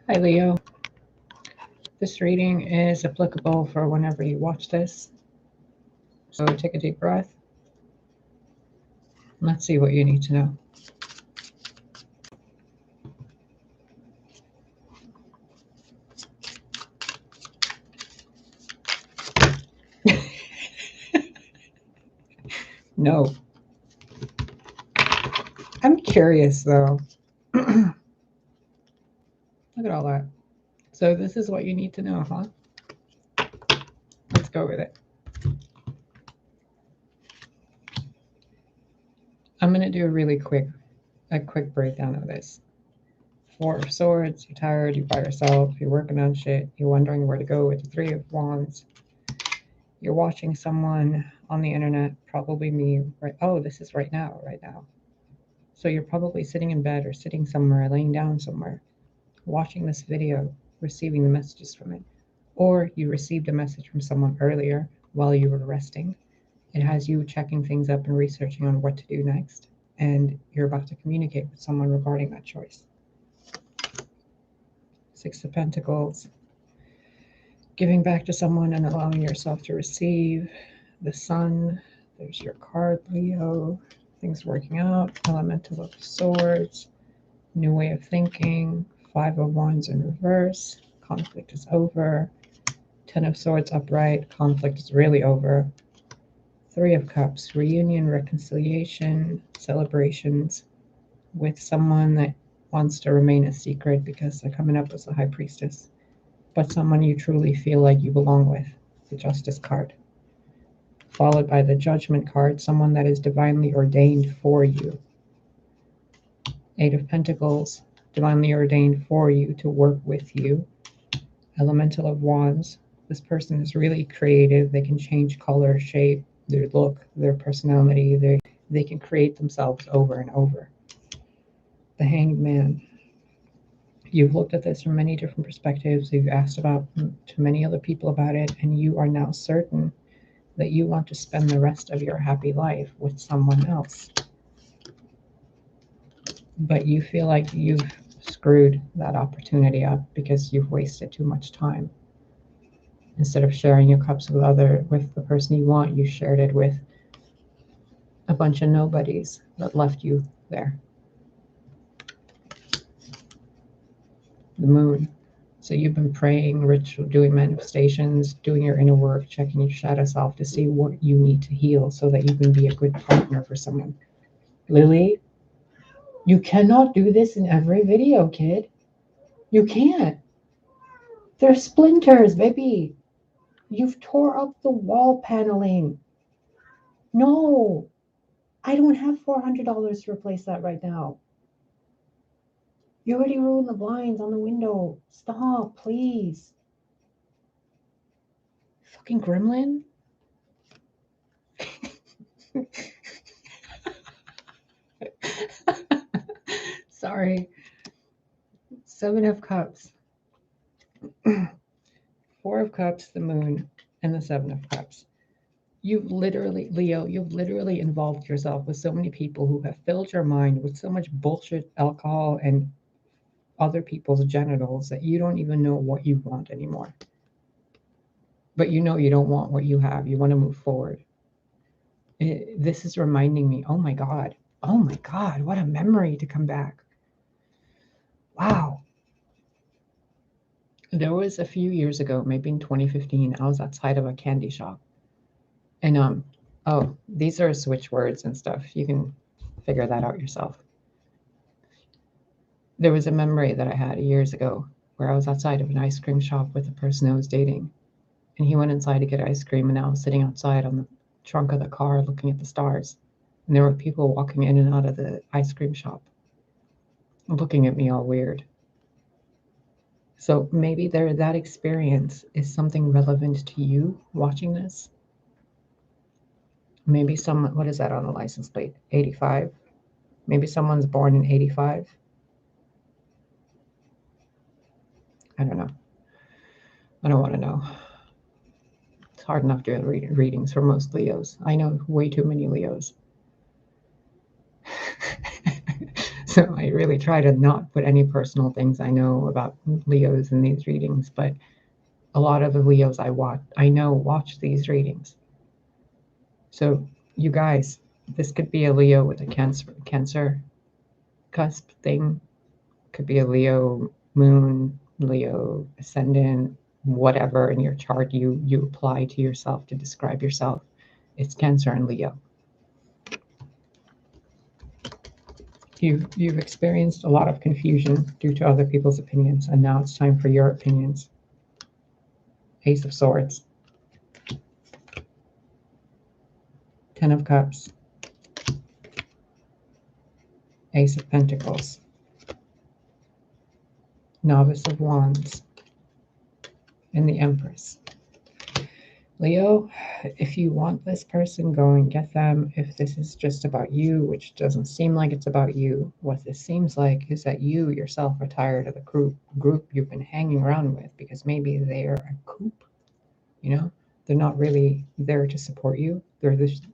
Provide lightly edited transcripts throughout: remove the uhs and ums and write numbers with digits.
Hi, Leo. This reading is applicable for whenever you watch this. So take a deep breath. Let's see what you need to know. No. I'm curious, though. Look at all that. So this is what you need to know, huh? Let's go with it. I'm going to do a quick breakdown of this. Four of Swords, you're tired, you're by yourself, you're working on shit, you're wondering where to go with the Three of Wands. You're watching someone on the internet, probably me, right? Oh, this is right now. So you're probably sitting in bed or sitting somewhere, laying down somewhere, watching this video, receiving the messages from it. Or you received a message from someone earlier while you were resting. It has you checking things up and researching on what to do next. And you're about to communicate with someone regarding that choice. Six of Pentacles. Giving back to someone and allowing yourself to receive. The Sun. There's your card, Leo. Things working out. Elemental of Swords. New way of thinking. Five of Wands in reverse. Conflict is over. Ten of Swords upright. Conflict is really over. Three of Cups. Reunion, reconciliation, celebrations with someone that wants to remain a secret because they're coming up as the High Priestess, but someone you truly feel like you belong with. The Justice card. Followed by the Judgment card, someone that is divinely ordained for you. Eight of Pentacles, divinely ordained for you to work with you. Elemental of Wands, this person is really creative. They can change color, shape, their look, their personality. They can create themselves over and over. The Hanged Man. You've looked at this from many different perspectives. You've asked to many other people about it, and you are now certain that you want to spend the rest of your happy life with someone else. But you feel like you've screwed that opportunity up because you've wasted too much time. Instead of sharing your cups with the person you want, you shared it with a bunch of nobodies that left you there. The Moon. So you've been praying, ritual, doing manifestations, doing your inner work, checking your shadow self to see what you need to heal so that you can be a good partner for someone. Lily, you cannot do this in every video, kid. You can't. There's splinters, baby. You've tore up the wall paneling. No, I don't have $400 to replace that right now. You already ruined the blinds on the window. Stop, please. Fucking gremlin. Sorry. Seven of Cups. Four of Cups, the Moon, and the Seven of Cups. Leo, you've literally involved yourself with so many people who have filled your mind with so much bullshit, alcohol, and other people's genitals that you don't even know what you want anymore. But you know you don't want what you have. You want to move forward. This is reminding me, oh my God, what a memory to come back. Wow. There was a few years ago, maybe in 2015, I was outside of a candy shop. And oh, these are switch words and stuff. You can figure that out yourself. There was a memory that I had years ago where I was outside of an ice cream shop with a person I was dating. And he went inside to get ice cream, and I was sitting outside on the trunk of the car looking at the stars. And there were people walking in and out of the ice cream shop, looking at me all weird. So maybe that experience is something relevant to you watching this. Maybe someone, what is that on the license plate? 85? Maybe someone's born in 85. I don't know. I don't want to know. It's hard enough doing readings for most Leos. I know way too many Leos. So I really try to not put any personal things I know about Leos in these readings, but a lot of the Leos I know watch these readings. So you guys, this could be a Leo with a Cancer cusp thing. Could be a Leo moon, Leo ascendant, whatever in your chart you apply to yourself to describe yourself. It's Cancer and Leo. You've experienced a lot of confusion due to other people's opinions, and now it's time for your opinions. Ace of Swords, Ten of Cups, Ace of Pentacles, Novice of Wands, and the Empress. Leo, if you want this person, go and get them. If this is just about you, which doesn't seem like it's about you, what this seems like is that you yourself are tired of the group you've been hanging around with, because maybe they're a coop, you know? They're not really there to support you. They're just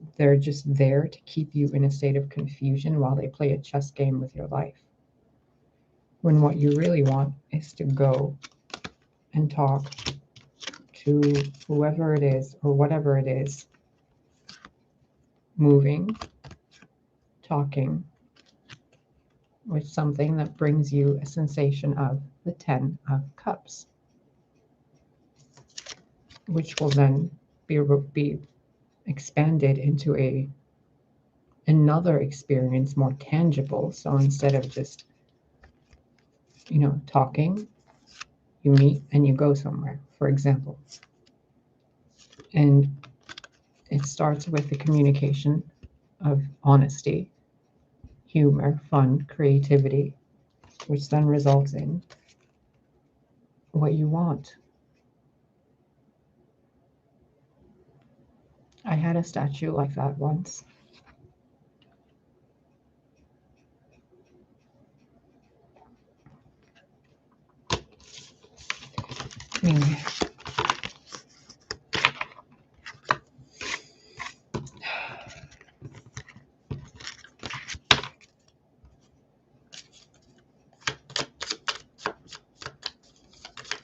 there to keep you in a state of confusion while they play a chess game with your life. When what you really want is to go and talk to whoever it is or whatever it is, moving, talking with something that brings you a sensation of the Ten of Cups, which will then be expanded into another experience, more tangible. So instead of just, talking, you meet and you go somewhere, for example. And it starts with the communication of honesty, humor, fun, creativity, which then results in what you want. I had a statue like that once. Anyway.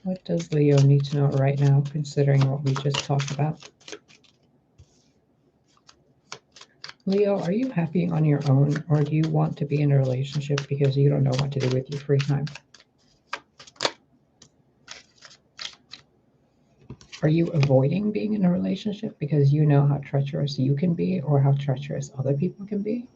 What does Leo need to know right now, considering what we just talked about? Leo, are you happy on your own, or do you want to be in a relationship because you don't know what to do with your free time? Are you avoiding being in a relationship because you know how treacherous you can be or how treacherous other people can be?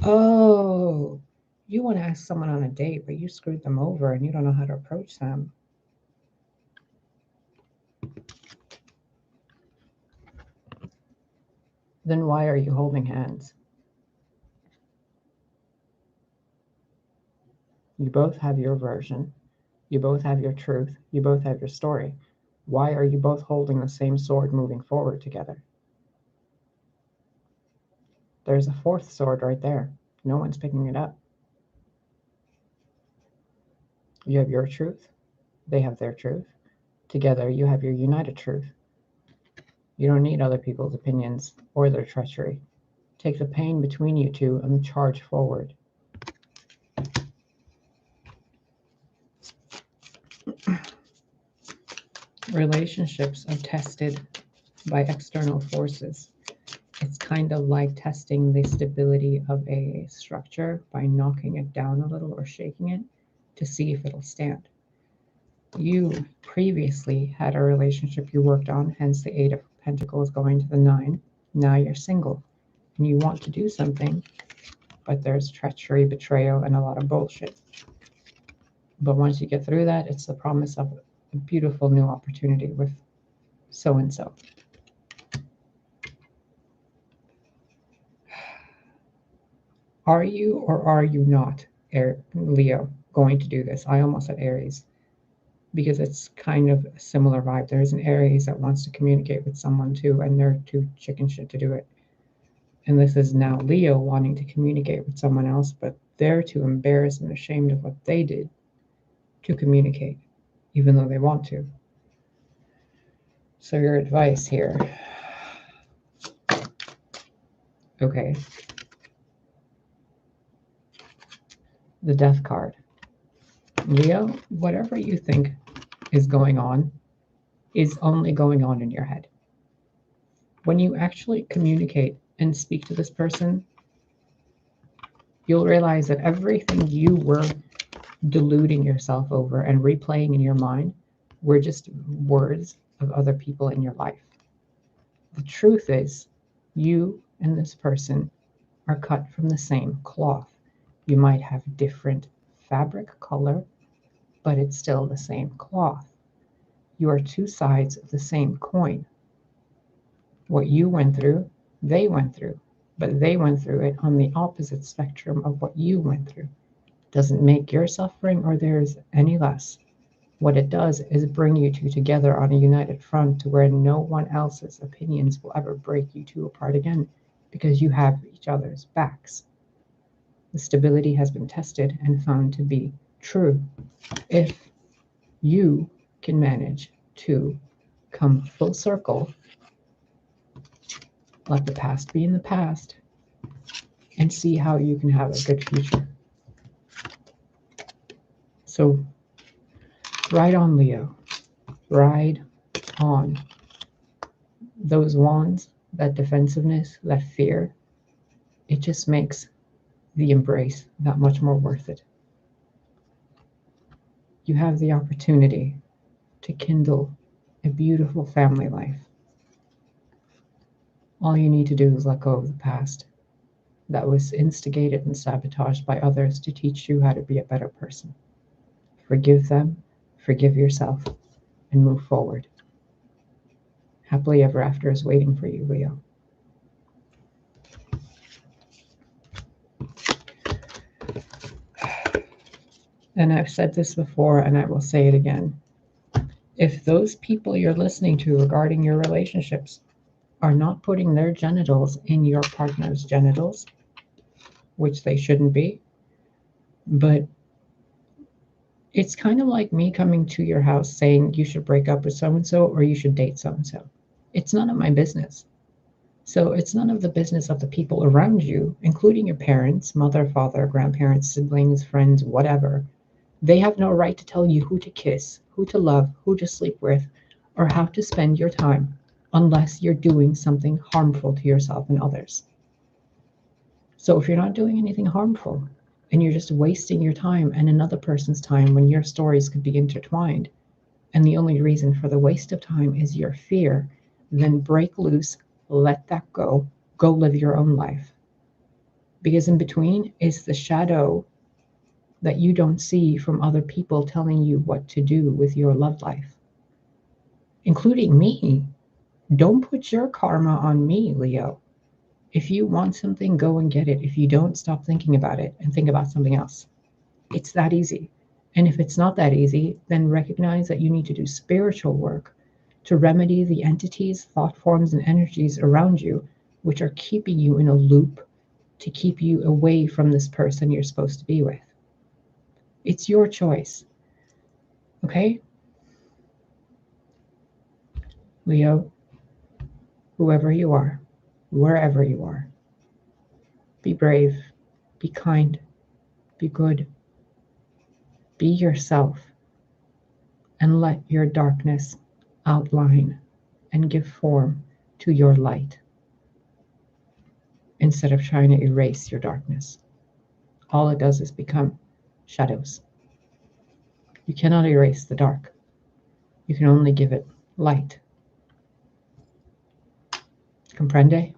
Oh, you want to ask someone on a date, but you screwed them over and you don't know how to approach them. Then why are you holding hands? You both have your version. You both have your truth. You both have your story. Why are you both holding the same sword moving forward together? There's a fourth sword right there. No one's picking it up. You have your truth. They have their truth. Together, you have your united truth. You don't need other people's opinions or their treachery. Take the pain between you two and charge forward. Relationships are tested by external forces. It's kind of like testing the stability of a structure by knocking it down a little or shaking it to see if it'll stand. You previously had a relationship you worked on, hence the Eight of Pentacles going to the Nine. Now you're single and you want to do something, but there's treachery, betrayal, and a lot of bullshit. But once you get through that, it's the promise of a beautiful new opportunity with so-and-so. Are you or are you not, Leo, going to do this? I almost said Aries, because it's kind of a similar vibe. There's an Aries that wants to communicate with someone too, and they're too chicken shit to do it. And this is now Leo wanting to communicate with someone else, but they're too embarrassed and ashamed of what they did to communicate. even though they want to. So your advice here. Okay. The Death card. Leo, whatever you think is going on is only going on in your head. When you actually communicate and speak to this person, you'll realize that everything you were deluding yourself over and replaying in your mind were just words of other people in your life. The truth is, you and this person are cut from the same cloth. You might have different fabric color, but it's still the same cloth. You are two sides of the same coin. What you went through, they went through, but they went through it on the opposite spectrum of what you went through. Doesn't make your suffering or theirs any less. What it does is bring you two together on a united front to where no one else's opinions will ever break you two apart again, because you have each other's backs. The stability has been tested and found to be true. If you can manage to come full circle, let the past be in the past, and see how you can have a good future. So ride on, Leo. Ride on. Those wands, that defensiveness, that fear, it just makes the embrace that much more worth it. You have the opportunity to kindle a beautiful family life. All you need to do is let go of the past that was instigated and sabotaged by others to teach you how to be a better person. Forgive them, forgive yourself, and move forward. Happily ever after is waiting for you, Leo. And I've said this before, and I will say it again. If those people you're listening to regarding your relationships are not putting their genitals in your partner's genitals, which they shouldn't be, but it's kind of like me coming to your house saying you should break up with so-and-so or you should date so-and-so. It's none of my business. So it's none of the business of the people around you, including your parents, mother, father, grandparents, siblings, friends, whatever. They have no right to tell you who to kiss, who to love, who to sleep with, or how to spend your time, unless you're doing something harmful to yourself and others. So if you're not doing anything harmful, and you're just wasting your time and another person's time when your stories could be intertwined, and the only reason for the waste of time is your fear, then break loose, let that go live your own life. Because in between is the shadow that you don't see from other people telling you what to do with your love life, including me. Don't put your karma on me, Leo. If you want something, go and get it. If you don't, stop thinking about it and think about something else. It's that easy. And if it's not that easy, then recognize that you need to do spiritual work to remedy the entities, thought forms, and energies around you, which are keeping you in a loop to keep you away from this person you're supposed to be with. It's your choice. Okay? Leo, whoever you are, wherever you are, be brave, be kind, be good, be yourself, and let your darkness outline and give form to your light instead of trying to erase your darkness. All it does is become shadows. You cannot erase the dark. You can only give it light. Comprende?